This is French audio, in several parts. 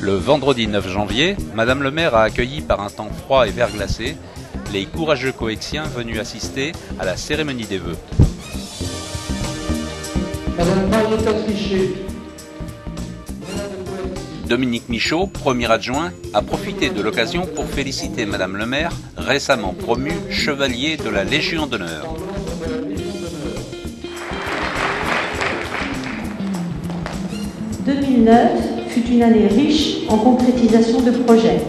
Le vendredi 9 janvier, Madame le maire a accueilli par un temps froid et verglacé les courageux coexiens venus assister à la cérémonie des vœux. Madame Marietta Trichet. Dominique Michaud, premier adjoint, a profité de l'occasion pour féliciter Madame le maire, récemment promue chevalier de la Légion d'honneur. 2009 fut une année riche en concrétisation de projets.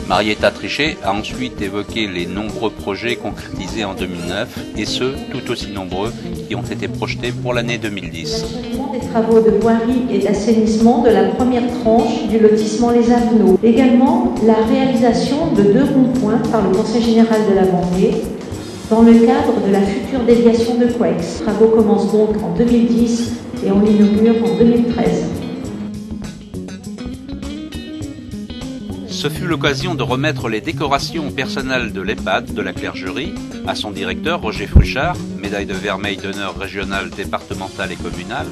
Marietta Trichet a ensuite évoqué les nombreux projets concrétisés en 2009 et ceux tout aussi nombreux qui ont été projetés pour l'année 2010. Des travaux de voirie et d'assainissement de la première tranche du lotissement Les Avenaux. Également la réalisation de 2 ronds-points par le Conseil général de la Vendée dans le cadre de la future déviation de Coueix. Les travaux commencent donc en 2010 et on l'inaugure en 2013. Ce fut l'occasion de remettre les décorations au personnel de l'EHPAD de la Clergerie, à son directeur Roger Fruchard, médaille de vermeil d'honneur régionale, départementale et communale,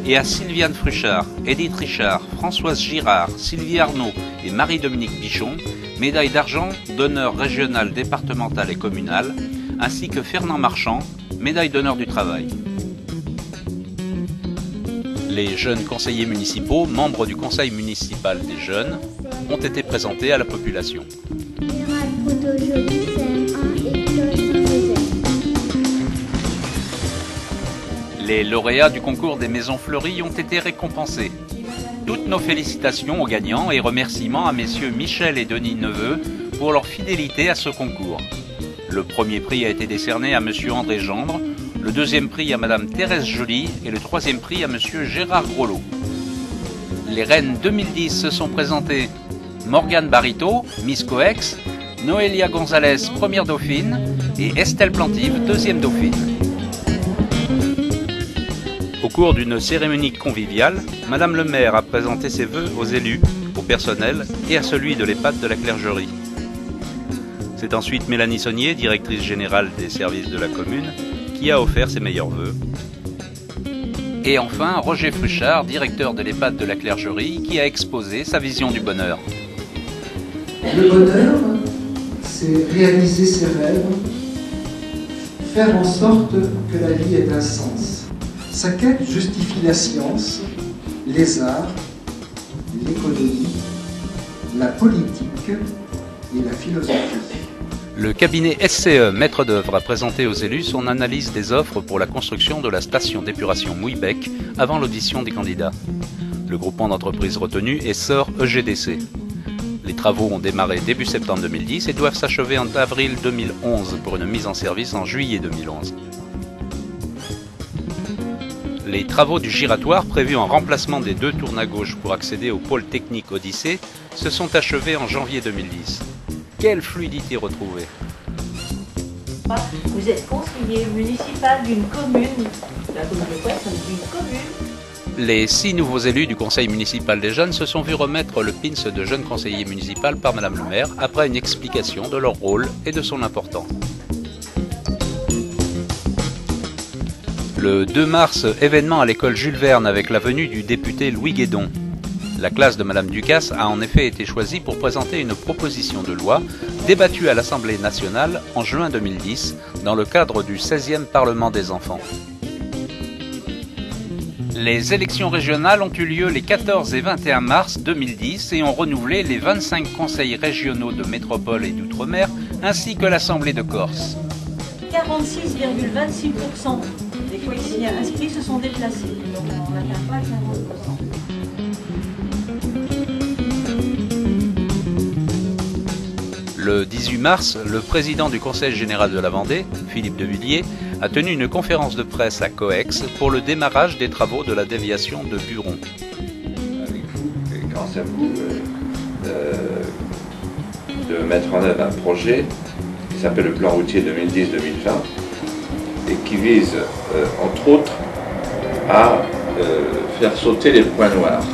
et à Sylviane Fruchard, Edith Richard, Françoise Girard, Sylvie Arnaud et Marie-Dominique Bichon, médaille d'argent d'honneur régionale, départementale et communale, ainsi que Fernand Marchand, médaille d'honneur du travail. Les jeunes conseillers municipaux, membres du conseil municipal des jeunes, ont été présentés à la population. Les lauréats du concours des Maisons Fleuries ont été récompensés. Toutes nos félicitations aux gagnants et remerciements à messieurs Michel et Denis Neveu pour leur fidélité à ce concours. Le premier prix a été décerné à monsieur André Gendre, le deuxième prix à madame Thérèse Joly et le troisième prix à monsieur Gérard Grolot. Les reines 2010 se sont présentées Morgane Barito, Miss Coex, Noélia Gonzalez, première dauphine, et Estelle Plantive, deuxième dauphine. Au cours d'une cérémonie conviviale, Madame le maire a présenté ses vœux aux élus, au personnel et à celui de l'EHPAD de la Clergerie. C'est ensuite Mélanie Saunier, directrice générale des services de la commune, qui a offert ses meilleurs vœux. Et enfin, Roger Fruchard, directeur de l'EHPAD de la Clergerie, qui a exposé sa vision du bonheur. Le bonheur, c'est réaliser ses rêves, faire en sorte que la vie ait un sens. Sa quête justifie la science, les arts, l'économie, la politique et la philosophie. Le cabinet SCE Maître d'œuvre a présenté aux élus son analyse des offres pour la construction de la station d'épuration Mouillebec avant l'audition des candidats. Le groupement d'entreprises retenu est SOR EGDC. Les travaux ont démarré début septembre 2010 et doivent s'achever en avril 2011 pour une mise en service en juillet 2011. Les travaux du giratoire prévus en remplacement des 2 tours à gauche pour accéder au pôle technique Odyssée se sont achevés en janvier 2010. Quelle fluidité retrouvée! Vous êtes conseiller municipal d'une commune, la commune de Coueix, d'une commune. Les 6 nouveaux élus du conseil municipal des jeunes se sont vus remettre le pins de jeune conseiller municipal par Madame le maire après une explication de leur rôle et de son importance. Le 2 mars, événement à l'école Jules Verne avec la venue du député Louis Guédon. La classe de Madame Ducasse a en effet été choisie pour présenter une proposition de loi débattue à l'Assemblée nationale en juin 2010 dans le cadre du 16e Parlement des enfants. Les élections régionales ont eu lieu les 14 et 21 mars 2010 et ont renouvelé les 25 conseils régionaux de métropole et d'outre-mer ainsi que l'Assemblée de Corse. 46,26% des Couexiens inscrits se sont déplacés. Donc on n'atteint pas le 50%. Le 18 mars, le président du Conseil général de la Vendée, Philippe de Villiers, a tenu une conférence de presse à Coex pour le démarrage des travaux de la déviation de Buron. Avec vous et grâce à vous, de mettre en œuvre un projet qui s'appelle le plan routier 2010-2020 et qui vise, entre autres, à faire sauter les points noirs.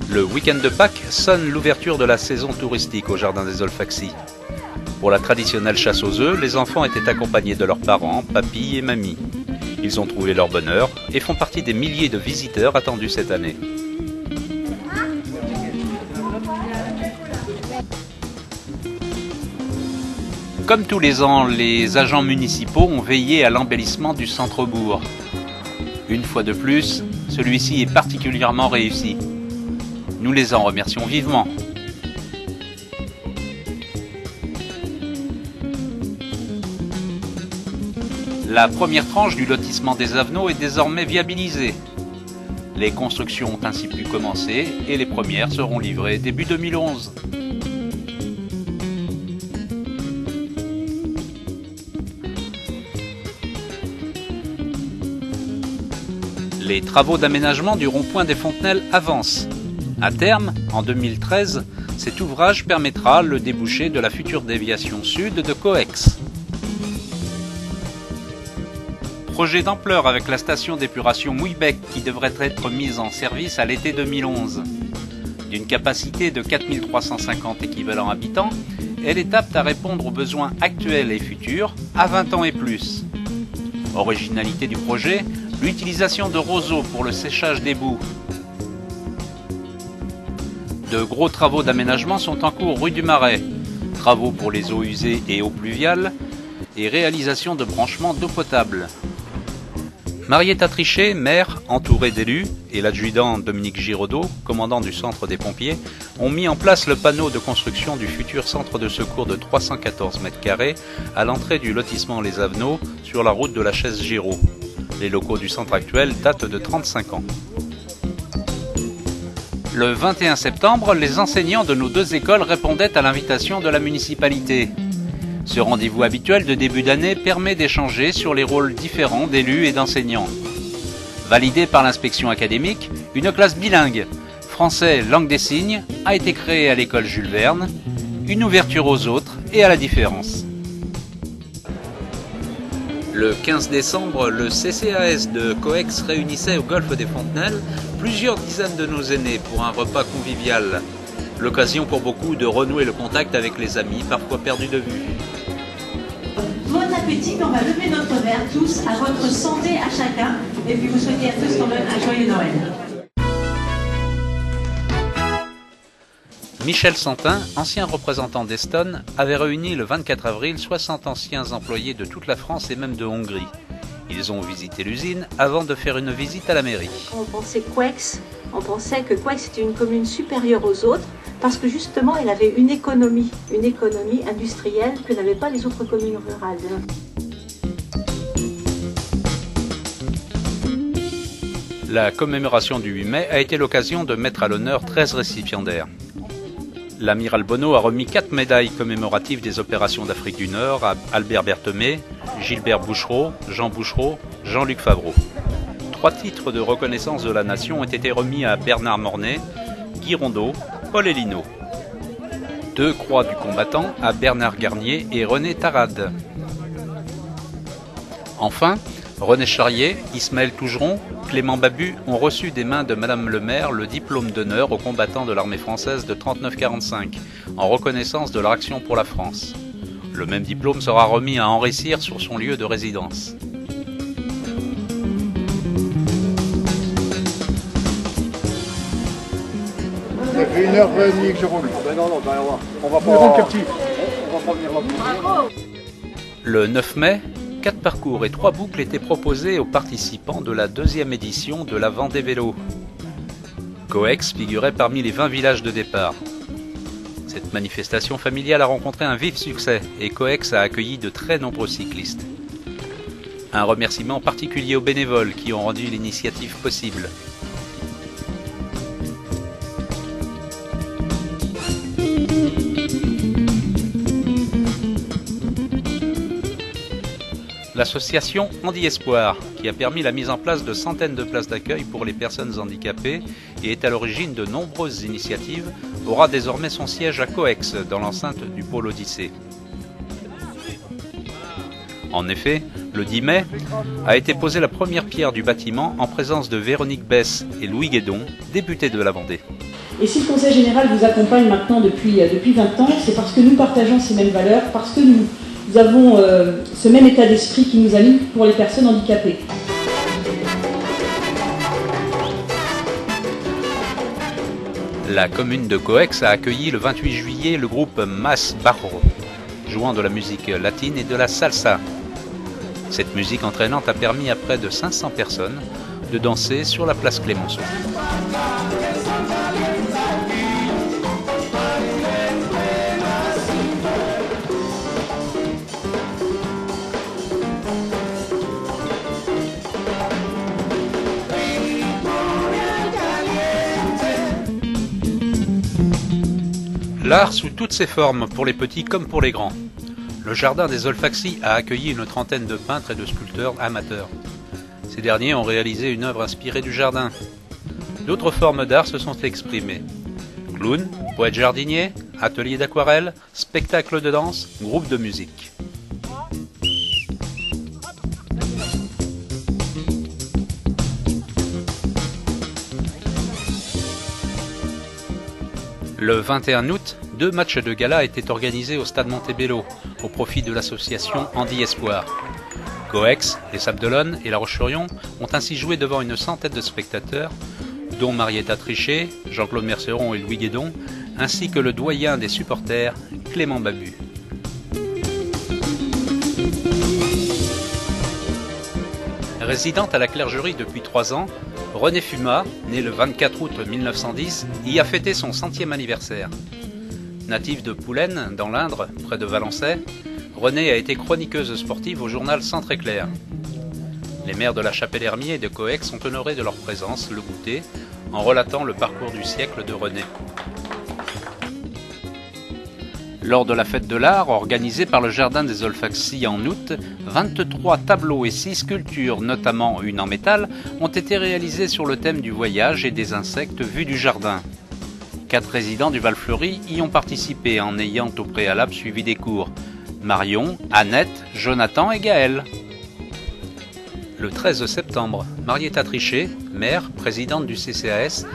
Le week-end de Pâques sonne l'ouverture de la saison touristique au Jardin des Olfaxis. Pour la traditionnelle chasse aux œufs, les enfants étaient accompagnés de leurs parents, papy et mamie. Ils ont trouvé leur bonheur et font partie des milliers de visiteurs attendus cette année. Comme tous les ans, les agents municipaux ont veillé à l'embellissement du centre-bourg. Une fois de plus, celui-ci est particulièrement réussi. Nous les en remercions vivement. La première tranche du lotissement des Avenaux est désormais viabilisée. Les constructions ont ainsi pu commencer et les premières seront livrées début 2011. Les travaux d'aménagement du rond-point des Fontenelles avancent. À terme, en 2013, cet ouvrage permettra le débouché de la future déviation sud de Coex. Projet d'ampleur avec la station d'épuration Mouillebec qui devrait être mise en service à l'été 2011. D'une capacité de 4350 équivalents habitants, elle est apte à répondre aux besoins actuels et futurs à 20 ans et plus. Originalité du projet, l'utilisation de roseaux pour le séchage des boues. De gros travaux d'aménagement sont en cours rue du Marais. Travaux pour les eaux usées et eaux pluviales et réalisation de branchements d'eau potable. Marietta Trichet, maire, entourée d'élus, et l'adjudant Dominique Giraudot, commandant du centre des pompiers, ont mis en place le panneau de construction du futur centre de secours de 314 m² à l'entrée du lotissement Les Avenaux sur la route de la Chaise-Giraud. Les locaux du centre actuel datent de 35 ans. Le 21 septembre, les enseignants de nos deux écoles répondaient à l'invitation de la municipalité. Ce rendez-vous habituel de début d'année permet d'échanger sur les rôles différents d'élus et d'enseignants. Validée par l'inspection académique, une classe bilingue, français langue des signes, a été créée à l'école Jules Verne, une ouverture aux autres et à la différence. Le 15 décembre, le CCAS de Coex réunissait au golfe des Fontenelles plusieurs dizaines de nos aînés pour un repas convivial. L'occasion pour beaucoup de renouer le contact avec les amis parfois perdus de vue. Bon appétit, on va lever notre verre tous à votre santé à chacun et puis vous souhaitez à tous quand même un joyeux Noël. Michel Santin, ancien représentant d'Eston, avait réuni le 24 avril 60 anciens employés de toute la France et même de Hongrie. Ils ont visité l'usine avant de faire une visite à la mairie. On pensait que Coex était une commune supérieure aux autres parce que justement elle avait une économie industrielle que n'avaient pas les autres communes rurales. La commémoration du 8 mai a été l'occasion de mettre à l'honneur 13 récipiendaires. L'amiral Bonneau a remis 4 médailles commémoratives des opérations d'Afrique du Nord à Albert Berthomé, Gilbert Bouchereau, Jean Bouchereau, Jean-Luc Favreau. 3 titres de reconnaissance de la nation ont été remis à Bernard Mornay, Guy Rondeau, Paul Elino. 2 croix du combattant à Bernard Garnier et René Tarade. Enfin, René Charrier, Ismaël Tougeron, Clément Babu ont reçu des mains de Madame le maire le diplôme d'honneur aux combattants de l'armée française de 39-45, en reconnaissance de leur action pour la France. Le même diplôme sera remis à Henri Cyr sur son lieu de résidence. Ça fait 1h30 que je roule. Non, on va pas venir là. Le 9 mai, 4 parcours et 3 boucles étaient proposés aux participants de la 2e édition de la Vendée Vélo. Coex figurait parmi les 20 villages de départ. Cette manifestation familiale a rencontré un vif succès et Coex a accueilli de très nombreux cyclistes. Un remerciement particulier aux bénévoles qui ont rendu l'initiative possible. L'association Handi Espoir, qui a permis la mise en place de centaines de places d'accueil pour les personnes handicapées et est à l'origine de nombreuses initiatives, aura désormais son siège à Coex, dans l'enceinte du pôle Odyssée. En effet, le 10 mai, a été posée la première pierre du bâtiment en présence de Véronique Besse et Louis Guédon, députés de la Vendée. Et si le Conseil général vous accompagne maintenant depuis 20 ans, c'est parce que nous partageons ces mêmes valeurs, parce que nous avons ce même état d'esprit qui nous anime pour les personnes handicapées. La commune de Coex a accueilli le 28 juillet le groupe Mas Barro, jouant de la musique latine et de la salsa. Cette musique entraînante a permis à près de 500 personnes de danser sur la place Clémenceau. L'art sous toutes ses formes, pour les petits comme pour les grands. Le jardin des Olfaxis a accueilli une trentaine de peintres et de sculpteurs amateurs. Ces derniers ont réalisé une œuvre inspirée du jardin. D'autres formes d'art se sont exprimées. Clown, poète jardinier, atelier d'aquarelle, spectacle de danse, groupe de musique. Le 21 août, 2 matchs de gala étaient organisés au stade Montebello, au profit de l'association Handi Espoir. Coex, les Sables-d'Olonne et La Roche-sur-Yon ont ainsi joué devant une centaine de spectateurs, dont Marietta Trichet, Jean-Claude Merceron et Louis Guédon, ainsi que le doyen des supporters, Clément Babu. Résidente à la Clergerie depuis 3 ans, Renée Fumat, née le 24 août 1910, y a fêté son 100e anniversaire. Native de Poulaine, dans l'Indre, près de Valençay, Renée a été chroniqueuse sportive au journal Centre-Éclair. Les maires de la Chapelle-Hermier et de Coex sont honorés de leur présence, le goûter, en relatant le parcours du siècle de Renée. Lors de la fête de l'art, organisée par le Jardin des Olfaxis en août, 23 tableaux et 6 sculptures, notamment une en métal, ont été réalisés sur le thème du voyage et des insectes vus du jardin. 4 résidents du Val-Fleury y ont participé en ayant au préalable suivi des cours. Marion, Annette, Jonathan et Gaël. Le 13 septembre, Marietta Trichet, maire, présidente du CCAS,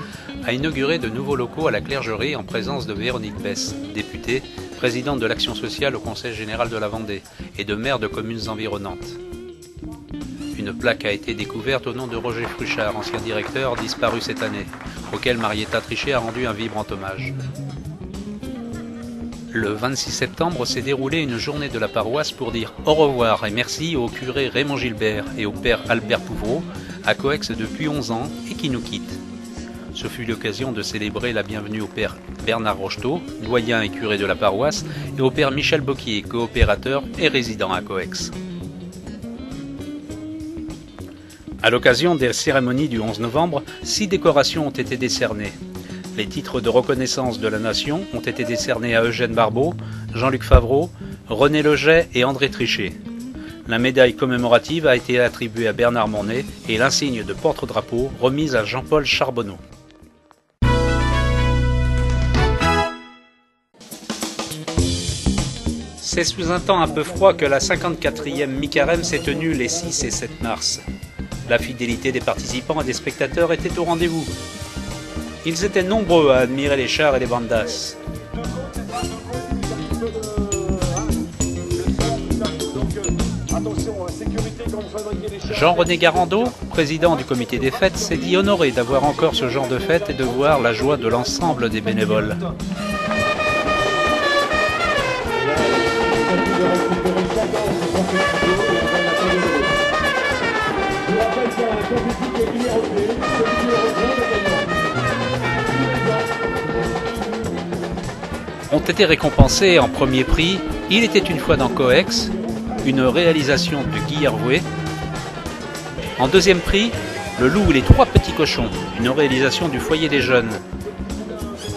a inauguré de nouveaux locaux à la Clergerie en présence de Véronique Besse, députée, présidente de l'Action sociale au Conseil général de la Vendée et de maires de communes environnantes. Une plaque a été découverte au nom de Roger Fruchard, ancien directeur disparu cette année, auquel Marietta Trichet a rendu un vibrant hommage. Le 26 septembre s'est déroulée une journée de la paroisse pour dire au revoir et merci au curé Raymond Gilbert et au père Albert Pouvreau, à Coex depuis 11 ans et qui nous quitte. Ce fut l'occasion de célébrer la bienvenue au père Bernard Rocheteau, doyen et curé de la paroisse, et au père Michel Bocquier, coopérateur et résident à Coex. À l'occasion des cérémonies du 11 novembre, 6 décorations ont été décernées. Les titres de reconnaissance de la nation ont été décernés à Eugène Barbeau, Jean-Luc Favreau, René Leget et André Trichet. La médaille commémorative a été attribuée à Bernard Mornay et l'insigne de porte-drapeau remise à Jean-Paul Charbonneau. C'est sous un temps un peu froid que la 54e mi-carême s'est tenue les 6 et 7 mars. La fidélité des participants et des spectateurs était au rendez-vous. Ils étaient nombreux à admirer les chars et les bandas. Jean-René Garando, président du comité des fêtes, s'est dit honoré d'avoir encore ce genre de fête et de voir la joie de l'ensemble des bénévoles. Ont été récompensés en premier prix « Il était une fois dans Coex », une réalisation de Guy Hervouet. En deuxième prix, « Le loup et les 3 petits cochons », une réalisation du Foyer des jeunes.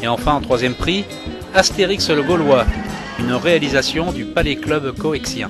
Et enfin en troisième prix, « Astérix le Gaulois », une réalisation du Palais Club coexien.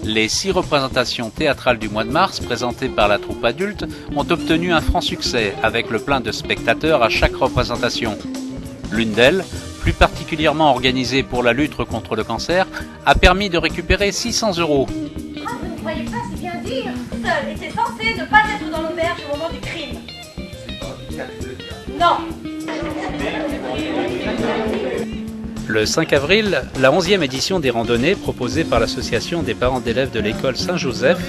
Les 6 représentations théâtrales du mois de mars, présentées par la troupe adulte, ont obtenu un franc succès, avec le plein de spectateurs à chaque représentation. L'une d'elles, plus particulièrement organisé pour la lutte contre le cancer, a permis de récupérer 600 €. Ah, vous ne croyez pas, c'est bien dire. Seul était censé ne pas être dans l'auberge au moment du crime. Non. Le 5 avril, la 11e édition des randonnées proposée par l'association des parents d'élèves de l'école Saint-Joseph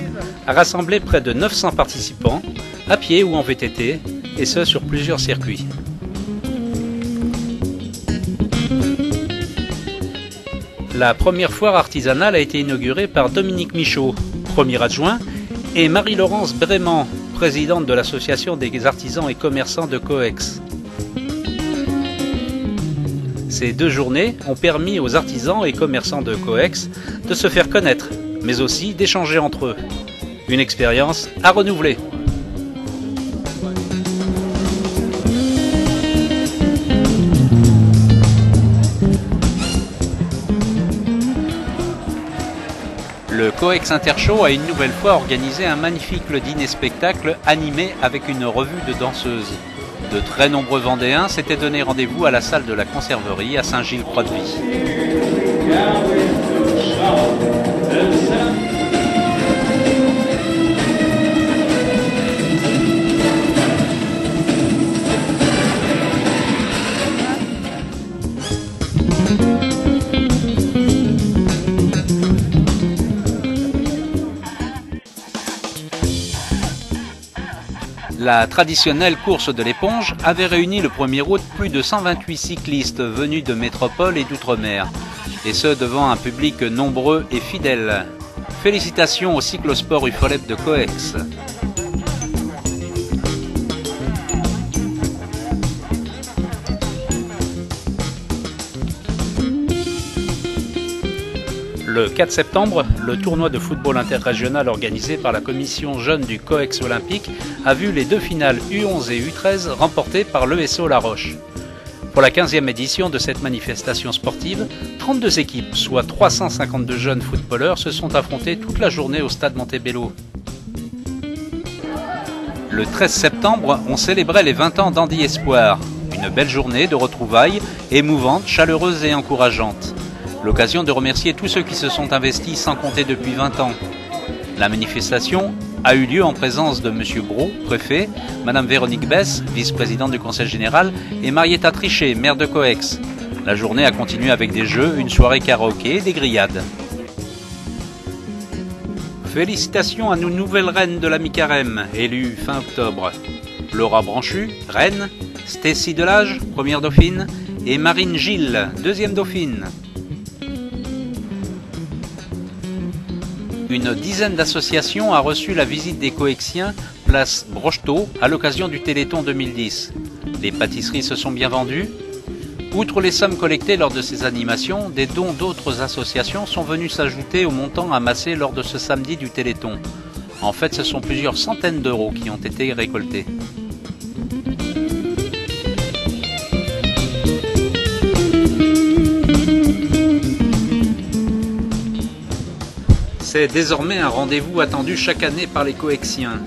a rassemblé près de 900 participants, à pied ou en VTT, et ce sur plusieurs circuits. La première foire artisanale a été inaugurée par Dominique Michaud, premier adjoint, et Marie-Laurence Brément, présidente de l'association des artisans et commerçants de Coex. Ces 2 journées ont permis aux artisans et commerçants de Coex de se faire connaître, mais aussi d'échanger entre eux. Une expérience à renouveler. Le Coex Intershow a une nouvelle fois organisé un magnifique dîner-spectacle animé avec une revue de danseuses. De très nombreux Vendéens s'étaient donné rendez-vous à la salle de la Conserverie à Saint-Gilles-Croix-de-Vie. La traditionnelle course de l'éponge avait réuni le 1er août plus de 128 cyclistes venus de métropole et d'outre-mer, et ce devant un public nombreux et fidèle. Félicitations au cyclosport UFOLEP de Coex. Le 4 septembre, le tournoi de football interrégional organisé par la commission jeune du Coex Olympique a vu les 2 finales U11 et U13 remportées par l'ESO La Roche. Pour la 15e édition de cette manifestation sportive, 32 équipes, soit 352 jeunes footballeurs, se sont affrontés toute la journée au stade Montebello. Le 13 septembre, on célébrait les 20 ans d'Andy Espoir. Une belle journée de retrouvailles, émouvante, chaleureuse et encourageante. L'occasion de remercier tous ceux qui se sont investis sans compter depuis 20 ans. La manifestation a eu lieu en présence de M. Brault, préfet, Mme Véronique Besse, vice-présidente du Conseil général, et Marietta Trichet, maire de Coex. La journée a continué avec des jeux, une soirée karaoké et des grillades. Félicitations à nos nouvelles reines de la mi-carême, élues fin octobre. Laura Branchu, reine, Stécie Delage, première dauphine, et Marine Gilles, deuxième dauphine. Une dizaine d'associations a reçu la visite des Coexiens, place Brocheteau, à l'occasion du Téléthon 2010. Les pâtisseries se sont bien vendues. Outre les sommes collectées lors de ces animations, des dons d'autres associations sont venus s'ajouter au montant amassé lors de ce samedi du Téléthon. En fait, ce sont plusieurs centaines d'euros qui ont été récoltés. C'est désormais un rendez-vous attendu chaque année par les Coexiens.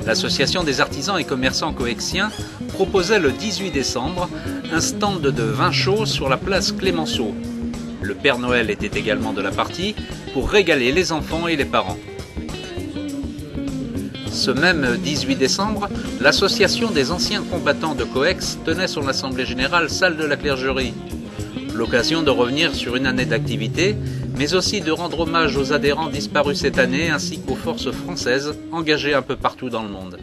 L'association des artisans et commerçants coexiens proposait le 18 décembre un stand de vin chaud sur la place Clémenceau. Le Père Noël était également de la partie pour régaler les enfants et les parents. Ce même 18 décembre, l'association des anciens combattants de Coex tenait son assemblée générale salle de la Clergerie. L'occasion de revenir sur une année d'activité, mais aussi de rendre hommage aux adhérents disparus cette année ainsi qu'aux forces françaises engagées un peu partout dans le monde.